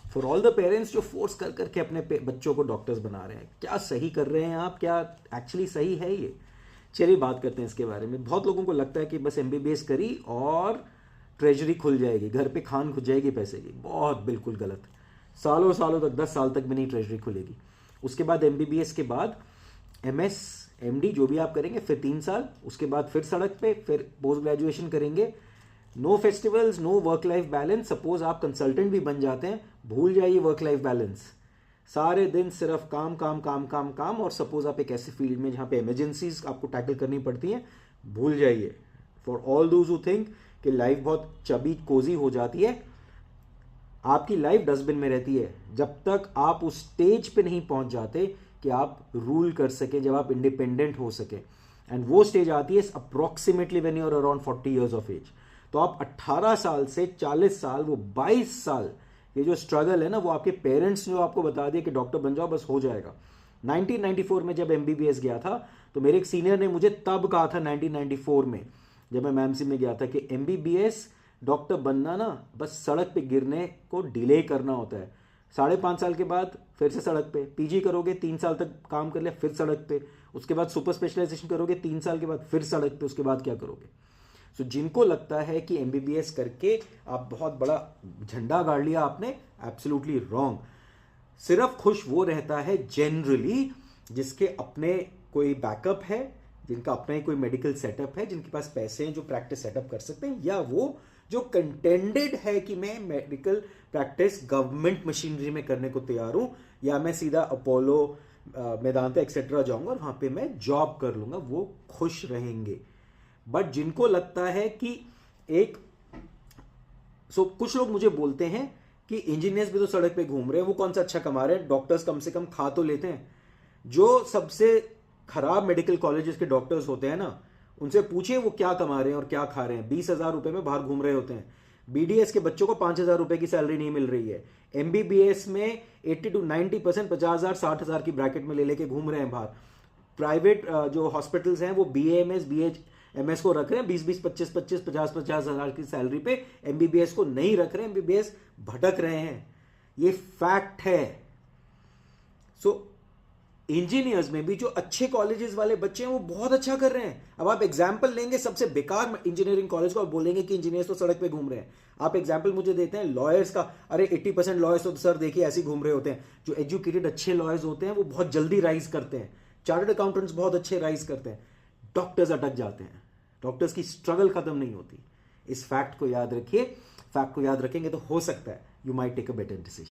For all the parents जो force कर करके अपने बच्चों को डॉक्टर्स बना रहे हैं, क्या सही कर रहे हैं आप? क्या एक्चुअली सही है ये? चलिए बात करते हैं इसके बारे में। बहुत लोगों को लगता है कि बस एमबीबीएस करी और ट्रेजरी खुल जाएगी, घर पे खान खुल जाएगी पैसे की। बहुत बिल्कुल गलत। सालों सालों तक, 10 साल तक भी नहीं ट्रेजरी खुलेगी। उसके बाद एमबीबीएस के बाद एमएस एमडी जो भी आप करेंगे, फिर 3 साल, उसके बाद फिर सड़क पे, फिर पोस्ट ग्रेजुएशन करेंगे। No festivals, no work life balance. Suppose आप कंसल्टेंट भी बन जाते हैं, भूल जाइए वर्क लाइफ बैलेंस। सारे दिन सिर्फ काम काम काम काम काम। और सपोज आप एक ऐसे फील्ड में जहां पे इमरजेंसीज आपको टैकल करनी पड़ती हैं, भूल जाइए। For all those who think कि लाइफ बहुत चबी कोजी हो जाती है, आपकी लाइफ डस्टबिन में रहती है जब तक आप उस स्टेज पे नहीं पहुंच जाते कि आप रूल कर सके, जब आप इंडिपेंडेंट हो सके। एंड वो स्टेज आती है approximately when you are around 40 years of age. तो आप 18 साल से 40 साल, वो 22 साल, ये जो स्ट्रगल है ना, वो आपके पेरेंट्स ने जो आपको बता दिया कि डॉक्टर बन जाओ बस हो जाएगा। 1994 में जब एमबीबीएस गया था, तो मेरे एक सीनियर ने मुझे तब कहा था 1994 में, जब मैं मैमसी में गया था, कि एमबीबीएस डॉक्टर बनना ना बस सड़क पे गिरने को डिले करना होता है। 5.5 साल के बाद फिर से सड़क पे, पीजी करोगे 3 साल तक काम कर लिया, फिर सड़क पे, उसके बाद सुपर स्पेशलाइजेशन करोगे 3 साल के बाद, फिर सड़क पे, उसके बाद क्या करोगे? सो जिनको लगता है कि एमबीबीएस करके आप बहुत बड़ा झंडा गाड़ लिया आपने, एब्सोल्युटली रॉन्ग। सिर्फ खुश वो रहता है जनरली जिसके अपने कोई बैकअप है, जिनका अपना ही कोई मेडिकल सेटअप है, जिनके पास पैसे हैं जो प्रैक्टिस सेटअप कर सकते हैं, या वो जो कंटेंडेड है कि मैं मेडिकल प्रैक्टिस गवर्नमेंट मशीनरी में करने को तैयार हूं, या मैं सीधा अपोलो, मेदांता एक्सेट्रा जाऊंगा और वहां पे मैं जॉब कर लूंगा, वो खुश रहेंगे। बट जिनको लगता है कि एक कुछ लोग मुझे बोलते हैं कि इंजीनियर्स भी तो सड़क पे घूम रहे हैं, वो कौन सा अच्छा कमा रहे हैं, डॉक्टर्स कम से कम खा तो लेते हैं। जो सबसे खराब मेडिकल कॉलेजेस के डॉक्टर्स होते हैं ना, उनसे पूछिए वो क्या कमा रहे हैं और क्या खा रहे हैं। 20,000 रुपए में बाहर घूम रहे होते हैं। बीडीएस के बच्चों को 5,000 रुपए की सैलरी नहीं मिल रही है। एमबीबीएस में 80 to 90% 50,000 60,000 की ब्रैकेट में ले लेके घूम रहे हैं बाहर। प्राइवेट जो हॉस्पिटल्स हैं वो बीएएमएस बीएचएमएस को रख रहे हैं 20-20 25-25 50-50 हजार की सैलरी पे, एमबीबीएस को नहीं रख रहे हैं। एमबीबीएस भटक रहे हैं, ये फैक्ट है। सो इंजीनियर्स में भी जो अच्छे कॉलेजेस वाले बच्चे हैं वो बहुत अच्छा कर रहे हैं। अब आप एग्जाम्पल लेंगे सबसे बेकार इंजीनियरिंग कॉलेज को और बोलेंगे कि इंजीनियर्स तो सड़क पे घूम रहे हैं। आप एग्जाम्पल मुझे देते हैं लॉयर्स का, अरे 80% लॉयर्स तो सर देखिए ऐसे घूम रहे होते हैं। जो एजुकेटेड अच्छे लॉयर्स होते हैं वो बहुत जल्दी राइज करते हैं। चार्टर्ड अकाउंटेंट्स बहुत अच्छे राइज करते हैं। डॉक्टर्स अटक जाते हैं, डॉक्टर्स की स्ट्रगल खत्म नहीं होती। इस फैक्ट को याद रखिए। फैक्ट को याद रखेंगे तो हो सकता है you might take a better decision.